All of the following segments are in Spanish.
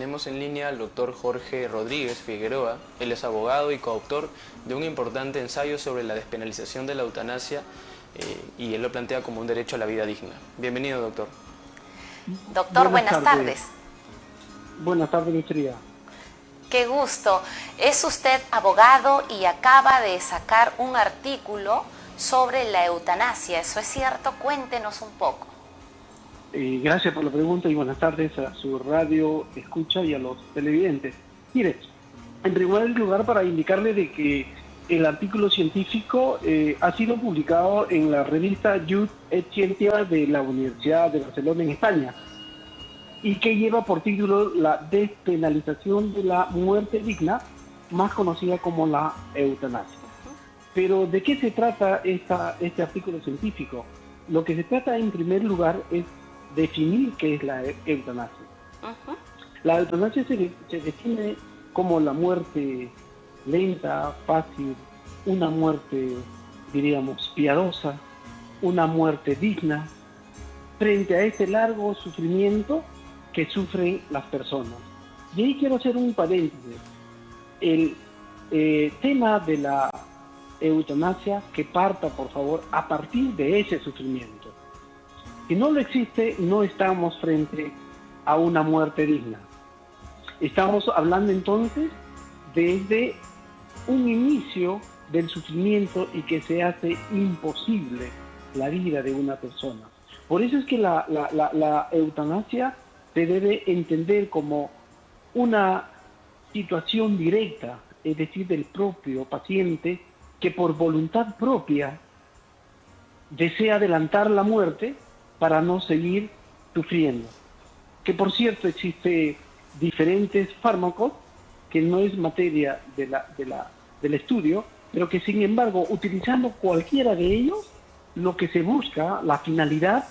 Tenemos en línea al doctor Jorge Rodríguez Figueroa. Él es abogado y coautor de un importante ensayo sobre la despenalización de la eutanasia y él lo plantea como un derecho a la vida digna. Bienvenido, doctor. Doctor, buenas tardes. Buenas tardes, mi querida. Qué gusto. Es usted abogado y acaba de sacar un artículo sobre la eutanasia. ¿Eso es cierto? Cuéntenos un poco. Gracias por la pregunta y buenas tardes a su radio escucha y a los televidentes. Mire, en primer lugar para indicarle de que el artículo científico ha sido publicado en la revista Youth et Scientia de la Universidad de Barcelona en España y que lleva por título la despenalización de la muerte digna, más conocida como la eutanasia. Pero ¿de qué se trata este artículo científico? Lo que se trata en primer lugar es definir qué es la eutanasia. La eutanasia se define como la muerte lenta, fácil, una muerte, diríamos, piadosa, una muerte digna, frente a este largo sufrimiento que sufren las personas. Y ahí quiero hacer un paréntesis. El tema de la eutanasia que parta, por favor, a partir de ese sufrimiento. Si no lo existe, no estamos frente a una muerte digna. Estamos hablando entonces desde un inicio del sufrimiento y que se hace imposible la vida de una persona. Por eso es que la eutanasia se debe entender como una situación directa, es decir, del propio paciente que por voluntad propia desea adelantar la muerte para no seguir sufriendo. Que por cierto existe diferentes fármacos que no es materia del estudio, pero que sin embargo utilizando cualquiera de ellos, lo que se busca, la finalidad,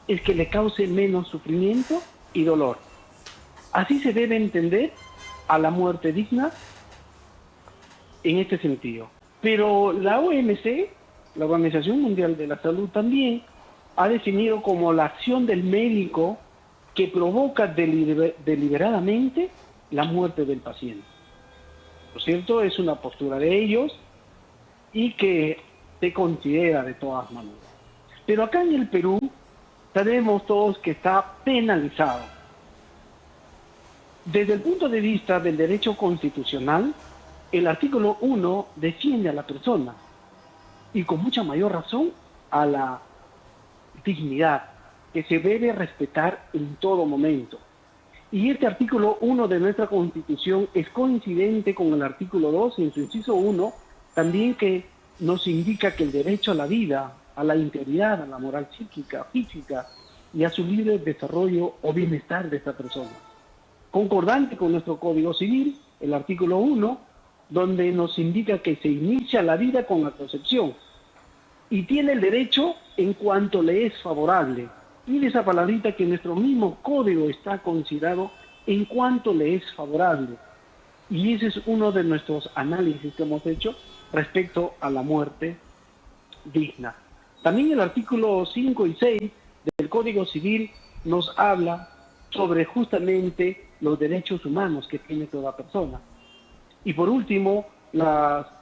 es que le cause menos sufrimiento y dolor. Así se debe entender a la muerte digna en este sentido. Pero la OMC, la Organización Mundial de la Salud, también ha definido como la acción del médico que provoca deliberadamente la muerte del paciente. ¿No es cierto? Es una postura de ellos y que se considera de todas maneras. Pero acá en el Perú sabemos todos que está penalizado. Desde el punto de vista del derecho constitucional, el artículo 1 defiende a la persona y con mucha mayor razón a la dignidad que se debe respetar en todo momento. Y este artículo 1 de nuestra Constitución es coincidente con el artículo 2 en su inciso 1, también que nos indica que el derecho a la vida, a la integridad, a la moral psíquica, física y a su libre desarrollo o bienestar de esta persona. Concordante con nuestro Código Civil, el artículo 1, donde nos indica que se inicia la vida con la concepción y tiene el derecho en cuanto le es favorable. Mire esa palabrita que en nuestro mismo código está considerado en cuanto le es favorable. Y ese es uno de nuestros análisis que hemos hecho respecto a la muerte digna. También el artículo 5 y 6 del Código Civil nos habla sobre justamente los derechos humanos que tiene toda persona. Y por último, la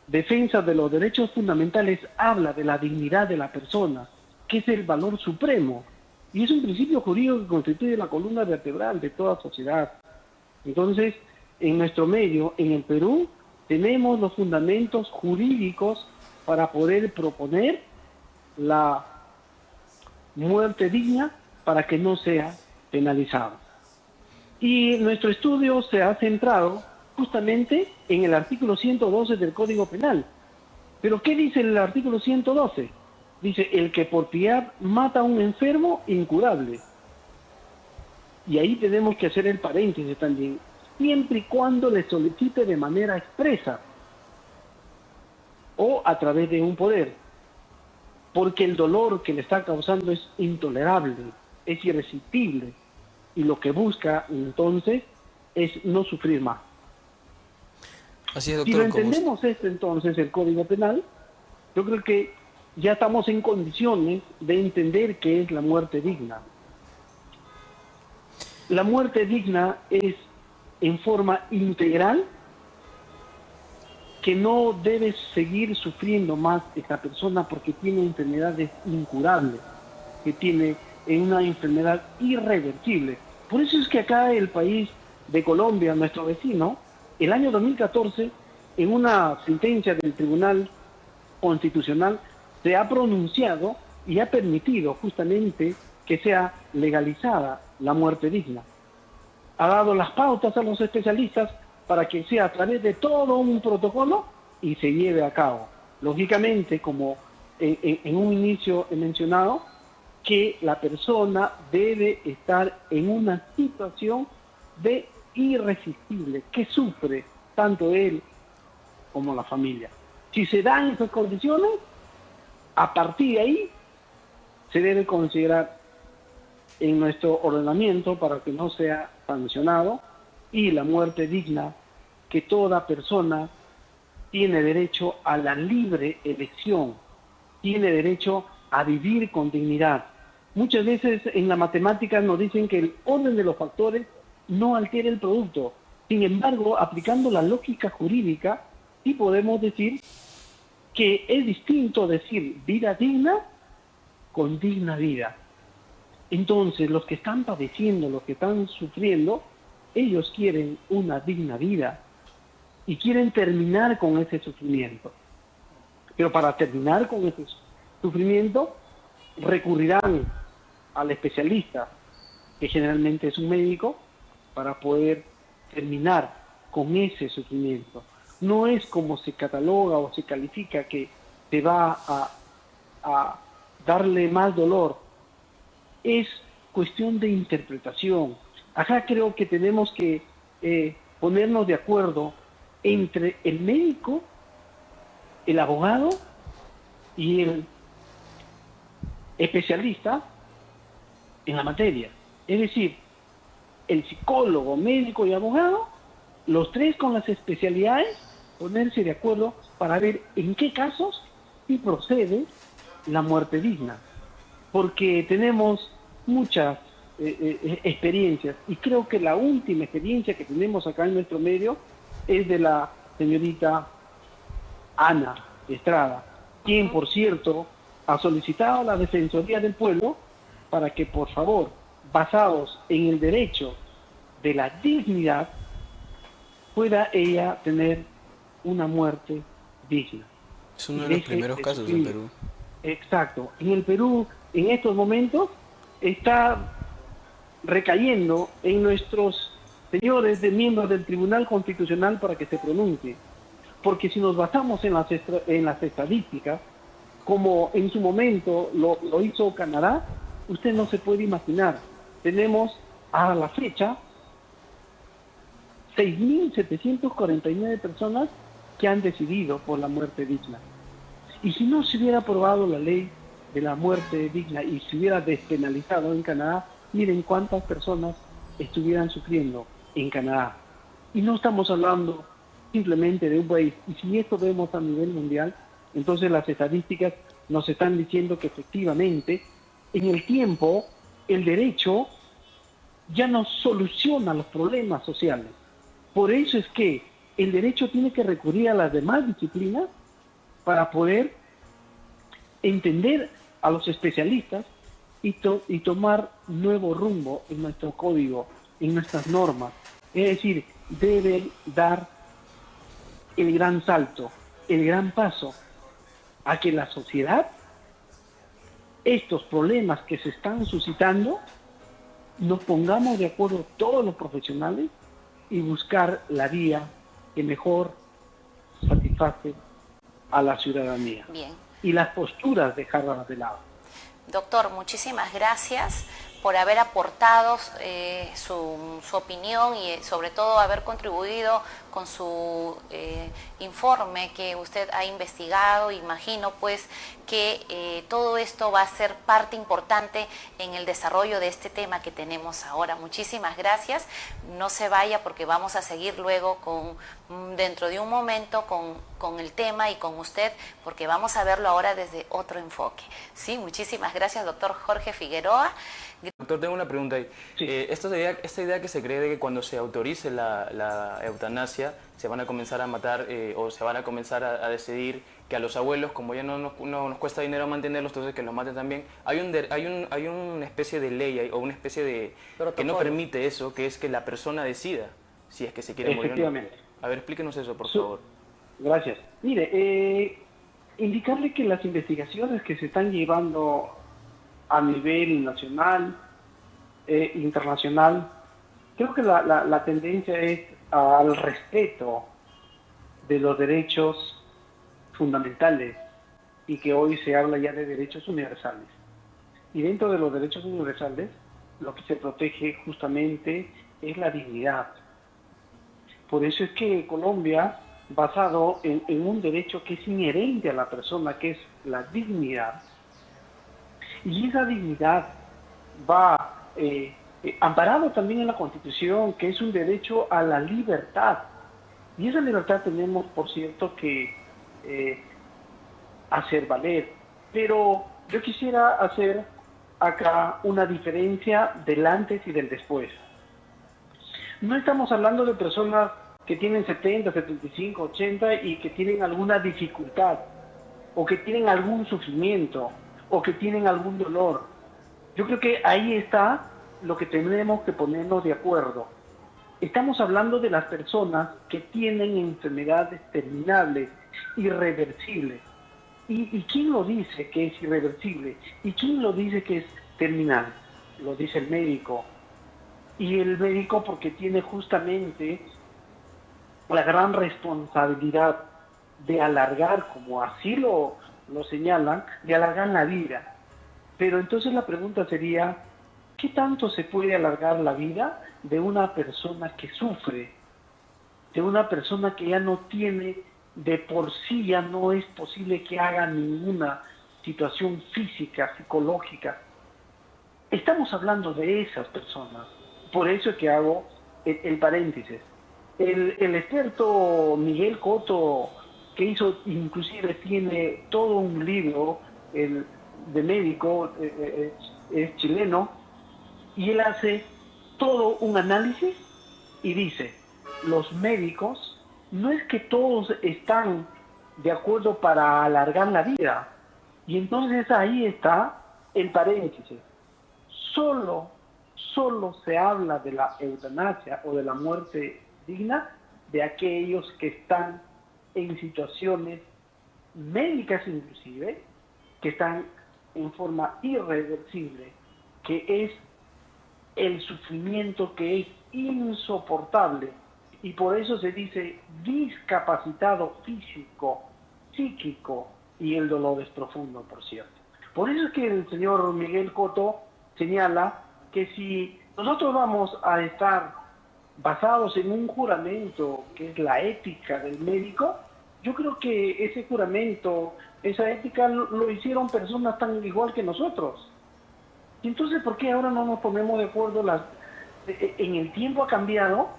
defensa de los derechos fundamentales habla de la dignidad de la persona, que es el valor supremo, y es un principio jurídico que constituye la columna vertebral de toda sociedad. Entonces, en nuestro medio, en el Perú, tenemos los fundamentos jurídicos para poder proponer la muerte digna para que no sea penalizado. Y nuestro estudio se ha centrado justamente en el artículo 112 del Código Penal. ¿Pero qué dice el artículo 112? Dice, el que por piedad mata a un enfermo incurable. Y ahí tenemos que hacer el paréntesis también, siempre y cuando le solicite de manera expresa o a través de un poder, porque el dolor que le está causando es intolerable, es irresistible, y lo que busca entonces es no sufrir más. Así es, doctor. Si lo entendemos esto entonces, el Código Penal, yo creo que ya estamos en condiciones de entender qué es la muerte digna. La muerte digna es en forma integral, que no debe seguir sufriendo más esta persona porque tiene enfermedades incurables, que tiene una enfermedad irreversible. Por eso es que acá el país de Colombia, nuestro vecino, el año 2014, en una sentencia del Tribunal Constitucional, se ha pronunciado y ha permitido justamente que sea legalizada la muerte digna. Ha dado las pautas a los especialistas para que sea a través de todo un protocolo y se lleve a cabo. Lógicamente, como en un inicio he mencionado, que la persona debe estar en una situación de irresistible, que sufre tanto él como la familia. Si se dan esas condiciones, a partir de ahí se debe considerar en nuestro ordenamiento para que no sea sancionado, y la muerte digna, que toda persona tiene derecho a la libre elección, tiene derecho a vivir con dignidad. Muchas veces en la matemática nos dicen que el orden de los factores no altera el producto. Sin embargo, aplicando la lógica jurídica, sí podemos decir que es distinto decir vida digna con digna vida. Entonces, los que están padeciendo, los que están sufriendo, ellos quieren una digna vida y quieren terminar con ese sufrimiento. Pero para terminar con ese sufrimiento, recurrirán al especialista, que generalmente es un médico, para poder terminar con ese sufrimiento. No es como se cataloga o se califica que te va a darle más dolor. Es cuestión de interpretación. Acá creo que tenemos que ponernos de acuerdo entre el médico, el abogado y el especialista en la materia. Es decir, el psicólogo, médico y abogado, los tres con las especialidades, ponerse de acuerdo para ver en qué casos sí procede la muerte digna. Porque tenemos muchas experiencias, y creo que la última experiencia que tenemos acá en nuestro medio es de la señorita Ana Estrada, quien, por cierto, ha solicitado a la Defensoría del Pueblo para que, por favor, basados en el derecho de la dignidad, pueda ella tener una muerte digna. Es uno de los primeros casos en Perú. Exacto. En el Perú, en estos momentos, está recayendo en nuestros señores de miembros del Tribunal Constitucional para que se pronuncie. Porque si nos basamos en las estadísticas, como en su momento lo hizo Canadá, usted no se puede imaginar. Tenemos a la fecha 6.749 personas que han decidido por la muerte digna. Y si no se hubiera aprobado la ley de la muerte digna y se hubiera despenalizado en Canadá, miren cuántas personas estuvieran sufriendo en Canadá. Y no estamos hablando simplemente de un país. Y si esto vemos a nivel mundial, entonces las estadísticas nos están diciendo que efectivamente en el tiempo el derecho ya no soluciona los problemas sociales. Por eso es que el derecho tiene que recurrir a las demás disciplinas para poder entender a los especialistas y tomar nuevo rumbo en nuestro código, en nuestras normas. Es decir, deben dar el gran salto, el gran paso a que la sociedad, estos problemas que se están suscitando, nos pongamos de acuerdo todos los profesionales y buscar la vía que mejor satisface a la ciudadanía. Bien. Y las posturas dejarlas de lado. Doctor, muchísimas gracias por haber aportado su opinión y sobre todo haber contribuido con su informe que usted ha investigado. Imagino pues que todo esto va a ser parte importante en el desarrollo de este tema que tenemos ahora. Muchísimas gracias. No se vaya porque vamos a seguir luego dentro de un momento con el tema y con usted, porque vamos a verlo ahora desde otro enfoque. Sí, muchísimas gracias, doctor Jorge Figueroa. Doctor, tengo una pregunta ahí. Sí. Esta idea que se cree de que cuando se autorice la eutanasia se van a comenzar a matar o se van a comenzar a decidir que a los abuelos, como ya no nos cuesta dinero mantenerlos, entonces que los maten también. Hay una especie de ley o una especie de que no permite eso, que es que la persona decida si es que se quiere morir o no. Efectivamente. A ver, explíquenos eso, por favor. Gracias. Mire, indicarle que las investigaciones que se están llevando a nivel nacional, internacional, creo que la tendencia es al respeto de los derechos fundamentales y que hoy se habla ya de derechos universales. Y dentro de los derechos universales, lo que se protege justamente es la dignidad. Por eso es que Colombia, basado en un derecho que es inherente a la persona, que es la dignidad, y esa dignidad va amparado también en la Constitución, que es un derecho a la libertad. Y esa libertad tenemos, por cierto, que hacer valer. Pero yo quisiera hacer acá una diferencia del antes y del después. No estamos hablando de personas que tienen 70, 75, 80 y que tienen alguna dificultad, o que tienen algún sufrimiento, o que tienen algún dolor. Yo creo que ahí está lo que tenemos que ponernos de acuerdo. Estamos hablando de las personas que tienen enfermedades terminales, irreversibles. ¿Y quién lo dice que es irreversible? ¿Y quién lo dice que es terminal? Lo dice el médico. Y el médico porque tiene justamente la gran responsabilidad de alargar, como así lo señalan, de alargar la vida. Pero entonces la pregunta sería, ¿qué tanto se puede alargar la vida de una persona que sufre? De una persona que ya no tiene, de por sí ya no es posible que haga ninguna situación física, psicológica. Estamos hablando de esas personas. Por eso es que hago el paréntesis. El experto Miguel Cotto, que hizo, inclusive tiene todo un libro de médico, es chileno, y él hace todo un análisis y dice, los médicos no es que todos están de acuerdo para alargar la vida. Y entonces ahí está el paréntesis. Solo se habla de la eutanasia o de la muerte digna de aquellos que están en situaciones médicas inclusive, que están en forma irreversible, que es el sufrimiento que es insoportable, y por eso se dice discapacitado físico, psíquico, y el dolor es profundo, por cierto. Por eso es que el señor Miguel Cotto señala que si nosotros vamos a estar basados en un juramento que es la ética del médico, yo creo que ese juramento, esa ética lo hicieron personas tan igual que nosotros. Y entonces, ¿por qué ahora no nos ponemos de acuerdo? En el tiempo ha cambiado,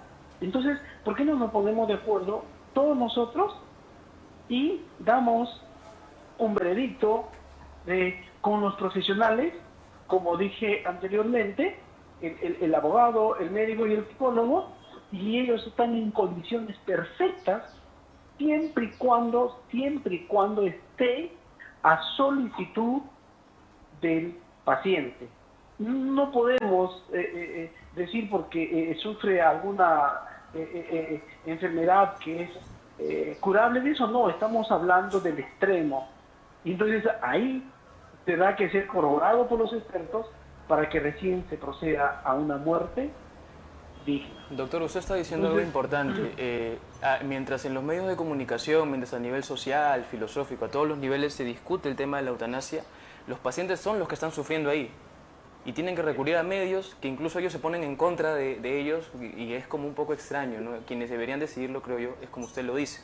entonces, ¿por qué no nos ponemos de acuerdo todos nosotros y damos un veredicto con los profesionales, como dije anteriormente, el abogado, el médico y el psicólogo, y ellos están en condiciones perfectas siempre y cuando esté a solicitud del paciente. No podemos decir porque sufre alguna enfermedad que es curable de eso, no, estamos hablando del extremo. Y entonces ahí tendrá que ser corroborado por los expertos para que recién se proceda a una muerte digna. Doctor, usted está diciendo algo importante. Mientras en los medios de comunicación, mientras a nivel social, filosófico, a todos los niveles se discute el tema de la eutanasia, los pacientes son los que están sufriendo ahí. y tienen que recurrir a medios que incluso ellos se ponen en contra de ellos y es como un poco extraño, ¿no? Quienes deberían decidirlo, creo yo, es como usted lo dice.